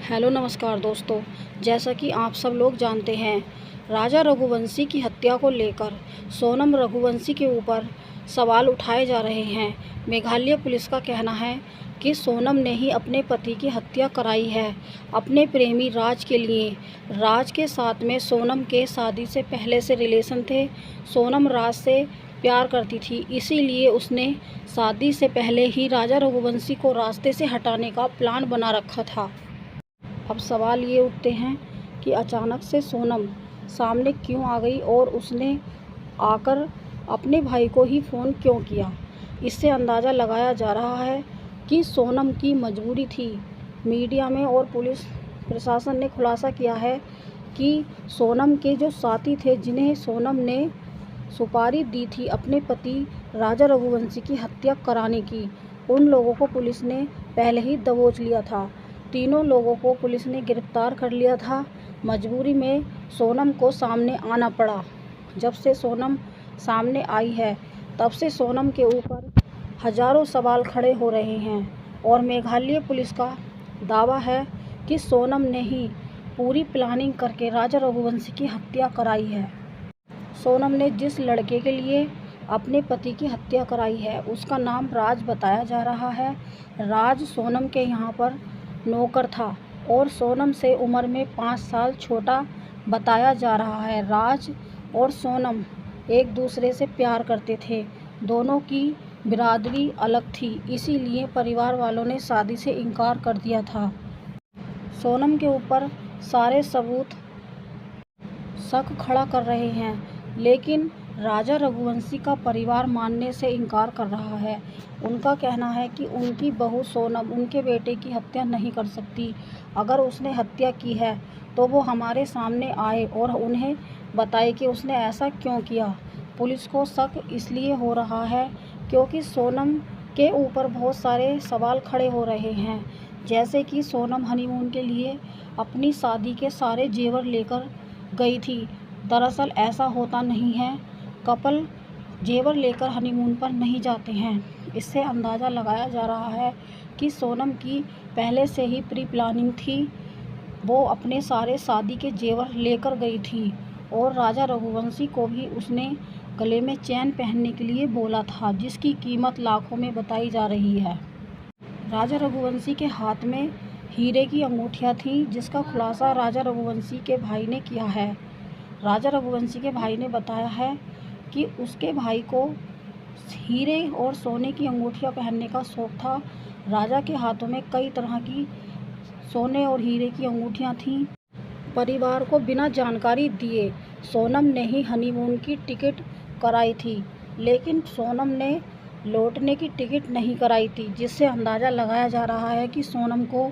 Hello नमस्कार दोस्तों। जैसा कि आप सब लोग जानते हैं, राजा रघुवंशी की हत्या को लेकर सोनम रघुवंशी के ऊपर सवाल उठाए जा रहे हैं। मेघालय पुलिस का कहना है कि सोनम ने ही अपने पति की हत्या कराई है अपने प्रेमी राज के लिए। राज के साथ में सोनम के शादी से पहले से रिलेशन थे। सोनम राज से प्यार करती थी, इसीलिए उसने शादी से पहले ही राजा रघुवंशी को रास्ते से हटाने का प्लान बना रखा था। अब सवाल ये उठते हैं कि अचानक से सोनम सामने क्यों आ गई और उसने आकर अपने भाई को ही फ़ोन क्यों किया। इससे अंदाज़ा लगाया जा रहा है कि सोनम की मजबूरी थी। मीडिया में और पुलिस प्रशासन ने खुलासा किया है कि सोनम के जो साथी थे, जिन्हें सोनम ने सुपारी दी थी अपने पति राजा रघुवंशी की हत्या कराने की, उन लोगों को पुलिस ने पहले ही दबोच लिया था। तीनों लोगों को पुलिस ने गिरफ्तार कर लिया था। मजबूरी में सोनम को सामने आना पड़ा। जब से सोनम सामने आई है, तब से सोनम के ऊपर हजारों सवाल खड़े हो रहे हैं और मेघालय पुलिस का दावा है कि सोनम ने ही पूरी प्लानिंग करके राजा रघुवंशी की हत्या कराई है। सोनम ने जिस लड़के के लिए अपने पति की हत्या कराई है, उसका नाम राज बताया जा रहा है। राज सोनम के यहाँ पर नौकर था और सोनम से उम्र में 5 साल छोटा बताया जा रहा है। राज और सोनम एक दूसरे से प्यार करते थे। दोनों की बिरादरी अलग थी, इसीलिए परिवार वालों ने शादी से इनकार कर दिया था। सोनम के ऊपर सारे सबूत शक खड़ा कर रहे हैं, लेकिन राजा रघुवंशी का परिवार मानने से इनकार कर रहा है। उनका कहना है कि उनकी बहू सोनम उनके बेटे की हत्या नहीं कर सकती। अगर उसने हत्या की है तो वो हमारे सामने आए और उन्हें बताए कि उसने ऐसा क्यों किया। पुलिस को शक इसलिए हो रहा है क्योंकि सोनम के ऊपर बहुत सारे सवाल खड़े हो रहे हैं, जैसे कि सोनम हनीमून के लिए अपनी शादी के सारे जेवर लेकर गई थी। दरअसल ऐसा होता नहीं है, कपल जेवर लेकर हनीमून पर नहीं जाते हैं। इससे अंदाज़ा लगाया जा रहा है कि सोनम की पहले से ही प्री प्लानिंग थी। वो अपने सारे शादी के जेवर लेकर गई थी और राजा रघुवंशी को भी उसने गले में चैन पहनने के लिए बोला था, जिसकी कीमत लाखों में बताई जा रही है। राजा रघुवंशी के हाथ में हीरे की अंगूठियाँ थीं, जिसका खुलासा राजा रघुवंशी के भाई ने किया है। राजा रघुवंशी के भाई ने बताया है कि उसके भाई को हीरे और सोने की अंगूठियां पहनने का शौक था। राजा के हाथों में कई तरह की सोने और हीरे की अंगूठियां थीं। परिवार को बिना जानकारी दिए सोनम ने ही हनीमून की टिकट कराई थी, लेकिन सोनम ने लौटने की टिकट नहीं कराई थी, जिससे अंदाज़ा लगाया जा रहा है कि सोनम को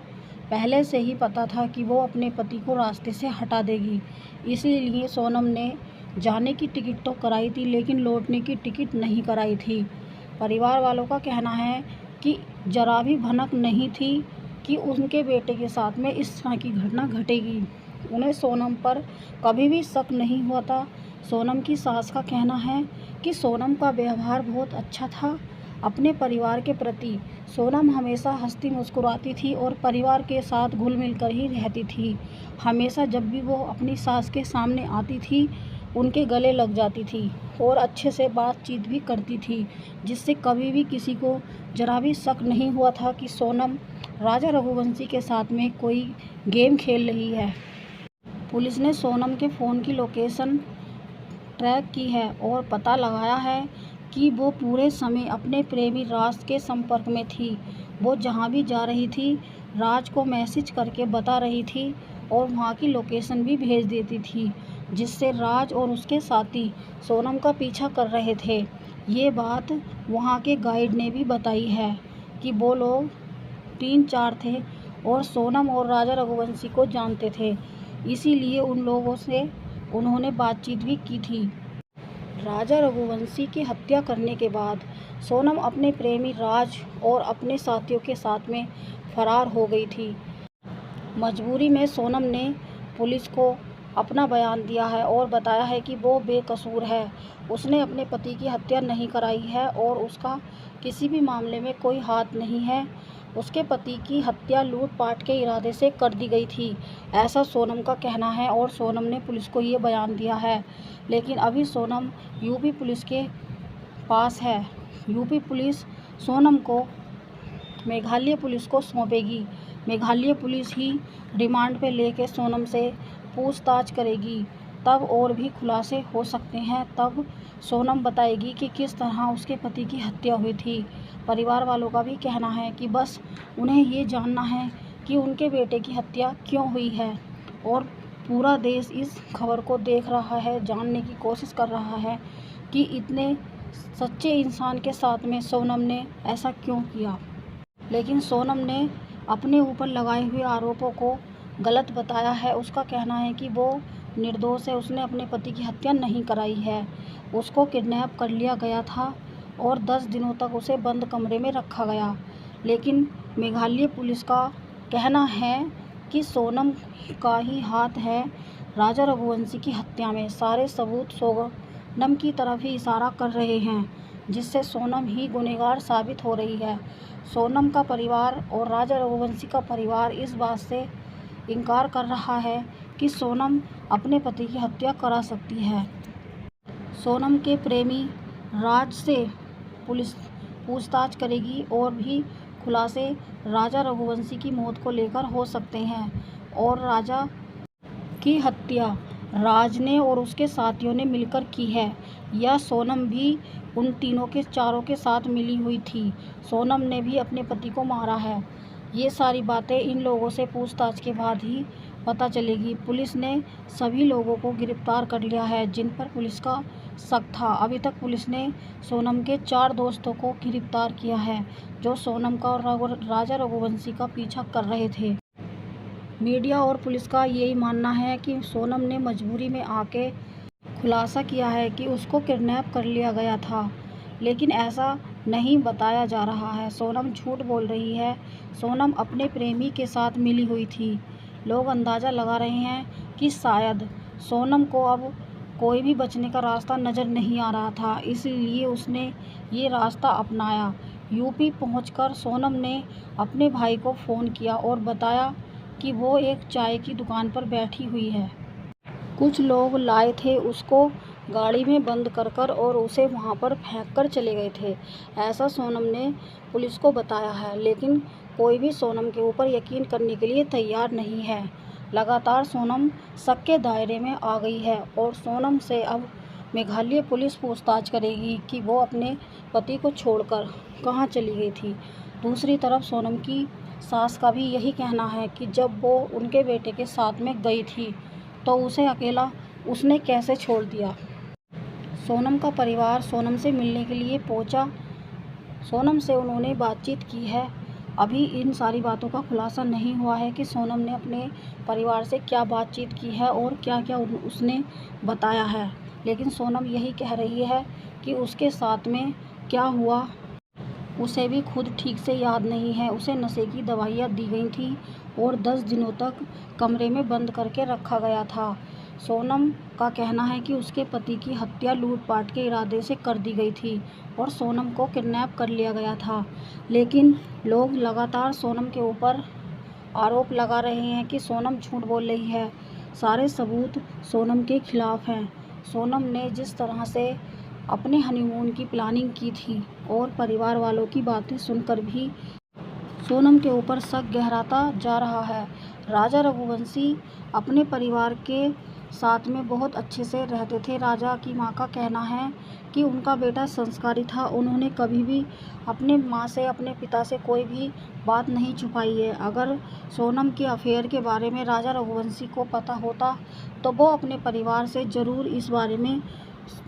पहले से ही पता था कि वो अपने पति को रास्ते से हटा देगी। इसीलिए सोनम ने जाने की टिकट तो कराई थी, लेकिन लौटने की टिकट नहीं कराई थी। परिवार वालों का कहना है कि जरा भी भनक नहीं थी कि उनके बेटे के साथ में इस तरह की घटना घटेगी। उन्हें सोनम पर कभी भी शक नहीं हुआ था। सोनम की सास का कहना है कि सोनम का व्यवहार बहुत अच्छा था अपने परिवार के प्रति। सोनम हमेशा हंसती मुस्कुराती थी और परिवार के साथ घुल मिल कर ही रहती थी। हमेशा जब भी वो अपनी सास के सामने आती थी, उनके गले लग जाती थी और अच्छे से बातचीत भी करती थी, जिससे कभी भी किसी को जरा भी शक नहीं हुआ था कि सोनम राजा रघुवंशी के साथ में कोई गेम खेल रही है। पुलिस ने सोनम के फ़ोन की लोकेशन ट्रैक की है और पता लगाया है कि वो पूरे समय अपने प्रेमी राज के संपर्क में थी। वो जहाँ भी जा रही थी, राज को मैसेज करके बता रही थी और वहाँ की लोकेशन भी भेज देती थी, जिससे राज और उसके साथी सोनम का पीछा कर रहे थे। ये बात वहाँ के गाइड ने भी बताई है कि वो लोग 3-4 थे और सोनम और राजा रघुवंशी को जानते थे, इसीलिए उन लोगों से उन्होंने बातचीत भी की थी। राजा रघुवंशी की हत्या करने के बाद सोनम अपने प्रेमी राज और अपने साथियों के साथ में फरार हो गई थी। मजबूरी में सोनम ने पुलिस को अपना बयान दिया है और बताया है कि वो बेकसूर है। उसने अपने पति की हत्या नहीं कराई है और उसका किसी भी मामले में कोई हाथ नहीं है। उसके पति की हत्या लूटपाट के इरादे से कर दी गई थी, ऐसा सोनम का कहना है। और सोनम ने पुलिस को ये बयान दिया है। लेकिन अभी सोनम यूपी पुलिस के पास है। यूपी पुलिस सोनम को मेघालय पुलिस को सौंपेगी। मेघालय पुलिस ही रिमांड पे लेके सोनम से पूछताछ करेगी। तब और भी खुलासे हो सकते हैं। तब सोनम बताएगी कि किस तरह उसके पति की हत्या हुई थी। परिवार वालों का भी कहना है कि बस उन्हें ये जानना है कि उनके बेटे की हत्या क्यों हुई है। और पूरा देश इस खबर को देख रहा है, जानने की कोशिश कर रहा है कि इतने सच्चे इंसान के साथ में सोनम ने ऐसा क्यों किया। लेकिन सोनम ने अपने ऊपर लगाए हुए आरोपों को गलत बताया है। उसका कहना है कि वो निर्दोष है, उसने अपने पति की हत्या नहीं कराई है। उसको किडनैप कर लिया गया था और 10 दिनों तक उसे बंद कमरे में रखा गया। लेकिन मेघालय पुलिस का कहना है कि सोनम का ही हाथ है राजा रघुवंशी की हत्या में। सारे सबूत सोनम की तरफ ही इशारा कर रहे हैं, जिससे सोनम ही गुनहगार साबित हो रही है। सोनम का परिवार और राजा रघुवंशी का परिवार इस बात से इनकार कर रहा है कि सोनम अपने पति की हत्या करा सकती है। सोनम के प्रेमी राज से पुलिस पूछताछ करेगी और भी खुलासे राजा रघुवंशी की मौत को लेकर हो सकते हैं। और राजा की हत्या राज ने और उसके साथियों ने मिलकर की है, या सोनम भी उन तीनों के चारों के साथ मिली हुई थी। सोनम ने भी अपने पति को मारा है। ये सारी बातें इन लोगों से पूछताछ के बाद ही पता चलेगी। पुलिस ने सभी लोगों को गिरफ्तार कर लिया है जिन पर पुलिस का शक था। अभी तक पुलिस ने सोनम के 4 दोस्तों को गिरफ्तार किया है, जो सोनम का और राजा रघुवंशी का पीछा कर रहे थे। मीडिया और पुलिस का यही मानना है कि सोनम ने मजबूरी में आके खुलासा किया है कि उसको किडनैप कर लिया गया था, लेकिन ऐसा नहीं बताया जा रहा है। सोनम झूठ बोल रही है। सोनम अपने प्रेमी के साथ मिली हुई थी। लोग अंदाज़ा लगा रहे हैं कि शायद सोनम को अब कोई भी बचने का रास्ता नज़र नहीं आ रहा था, इसलिए उसने ये रास्ता अपनाया। यूपी पहुंचकर सोनम ने अपने भाई को फ़ोन किया और बताया कि वो एक चाय की दुकान पर बैठी हुई है। कुछ लोग लाए थे उसको गाड़ी में बंद कर और उसे वहां पर फेंक कर चले गए थे, ऐसा सोनम ने पुलिस को बताया है। लेकिन कोई भी सोनम के ऊपर यकीन करने के लिए तैयार नहीं है। लगातार सोनम शक के दायरे में आ गई है और सोनम से अब मेघालय पुलिस पूछताछ करेगी कि वो अपने पति को छोड़कर कहाँ चली गई थी। दूसरी तरफ सोनम की सास का भी यही कहना है कि जब वो उनके बेटे के साथ में गई थी तो उसे अकेला उसने कैसे छोड़ दिया। सोनम का परिवार सोनम से मिलने के लिए पहुंचा। सोनम से उन्होंने बातचीत की है। अभी इन सारी बातों का खुलासा नहीं हुआ है कि सोनम ने अपने परिवार से क्या बातचीत की है और क्या क्या उसने बताया है। लेकिन सोनम यही कह रही है कि उसके साथ में क्या हुआ उसे भी खुद ठीक से याद नहीं है। उसे नशे की दवाइयाँ दी गई थी और 10 दिनों तक कमरे में बंद करके रखा गया था। सोनम का कहना है कि उसके पति की हत्या लूटपाट के इरादे से कर दी गई थी और सोनम को किडनैप कर लिया गया था। लेकिन लोग लगातार सोनम के ऊपर आरोप लगा रहे हैं कि सोनम झूठ बोल रही है। सारे सबूत सोनम के खिलाफ हैं। सोनम ने जिस तरह से अपने हनीमून की प्लानिंग की थी और परिवार वालों की बातें सुनकर भी सोनम के ऊपर शक गहराता जा रहा है। राजा रघुवंशी अपने परिवार के साथ में बहुत अच्छे से रहते थे। राजा की मां का कहना है कि उनका बेटा संस्कारी था। उन्होंने कभी भी अपने मां से, अपने पिता से कोई भी बात नहीं छुपाई है। अगर सोनम के अफेयर के बारे में राजा रघुवंशी को पता होता तो वो अपने परिवार से ज़रूर इस बारे में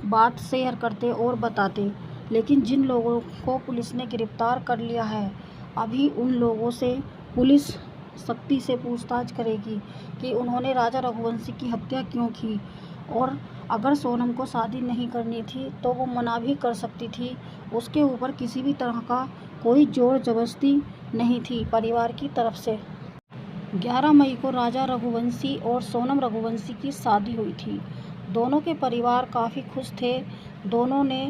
बात शेयर करते और बताते। लेकिन जिन लोगों को पुलिस ने गिरफ्तार कर लिया है, अभी उन लोगों से पुलिस सख्ती से पूछताछ करेगी कि उन्होंने राजा रघुवंशी की हत्या क्यों की। और अगर सोनम को शादी नहीं करनी थी तो वो मना भी कर सकती थी। उसके ऊपर किसी भी तरह का कोई जोर जबरदस्ती नहीं थी परिवार की तरफ से। 11 मई को राजा रघुवंशी और सोनम रघुवंशी की शादी हुई थी। दोनों के परिवार काफ़ी खुश थे। दोनों ने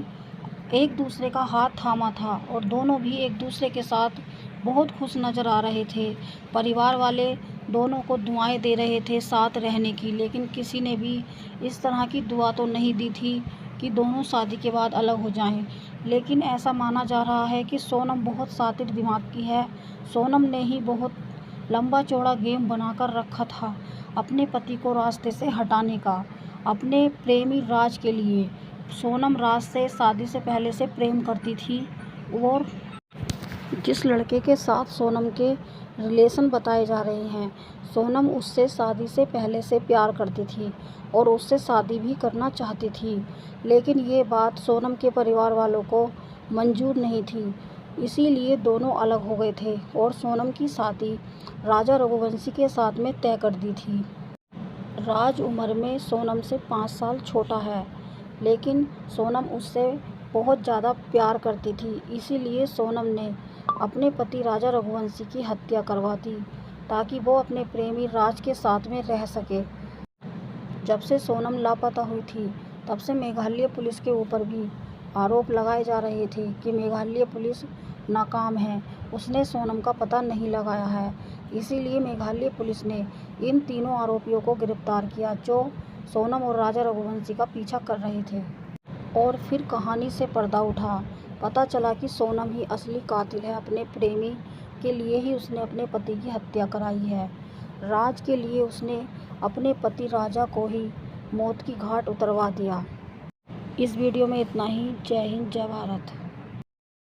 एक दूसरे का हाथ थामा था और दोनों भी एक दूसरे के साथ बहुत खुश नज़र आ रहे थे। परिवार वाले दोनों को दुआएं दे रहे थे साथ रहने की, लेकिन किसी ने भी इस तरह की दुआ तो नहीं दी थी कि दोनों शादी के बाद अलग हो जाएं। लेकिन ऐसा माना जा रहा है कि सोनम बहुत शातिर दिमाग की है। सोनम ने ही बहुत लंबा चौड़ा गेम बनाकर रखा था अपने पति को रास्ते से हटाने का, अपने प्रेमी राज के लिए। सोनम राज से शादी से पहले से प्रेम करती थी और जिस लड़के के साथ सोनम के रिलेशन बताए जा रहे हैं, सोनम उससे शादी से पहले से प्यार करती थी और उससे शादी भी करना चाहती थी। लेकिन ये बात सोनम के परिवार वालों को मंजूर नहीं थी, इसीलिए दोनों अलग हो गए थे और सोनम की शादी राजा रघुवंशी के साथ में तय कर दी थी। राज उम्र में सोनम से 5 साल छोटा है, लेकिन सोनम उससे बहुत ज़्यादा प्यार करती थी, इसीलिए सोनम ने अपने पति राजा रघुवंशी की हत्या करवा दी ताकि वो अपने प्रेमी राज के साथ में रह सके। जब से सोनम लापता हुई थी, तब से मेघालय पुलिस के ऊपर भी आरोप लगाए जा रहे थे कि मेघालय पुलिस नाकाम है, उसने सोनम का पता नहीं लगाया है। इसीलिए मेघालय पुलिस ने इन तीनों आरोपियों को गिरफ्तार किया जो सोनम और राजा रघुवंशी का पीछा कर रहे थे। और फिर कहानी से पर्दा उठा, पता चला कि सोनम ही असली कातिल है। अपने प्रेमी के लिए ही उसने अपने पति की हत्या कराई है। राज के लिए उसने अपने पति राजा को ही मौत की घाट उतरवा दिया। इस वीडियो में इतना ही। जय हिंद, जय भारत।